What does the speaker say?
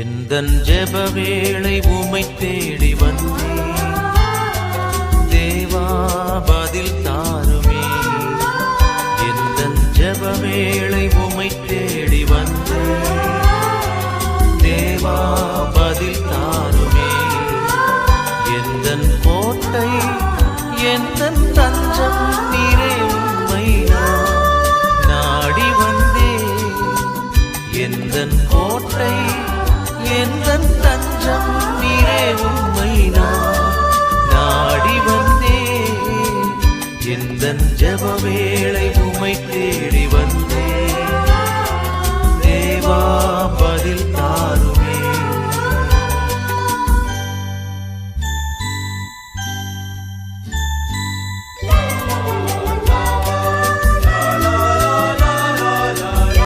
எந்தன் ஜெப வேளை உம்மை தேடி வந்தேன் தேவா பதில் தாருமே. எந்தன் ஜெப வேளை உம்மை தேடி வந்தேன் தேவா பதில் தாருமே. எந்தன் கோட்டை எந்தன் தஞ்சம் நீரே உம்மை நாடி வந்தேன். எந்தன் கோட்டை எந்தன் தஞ்சம்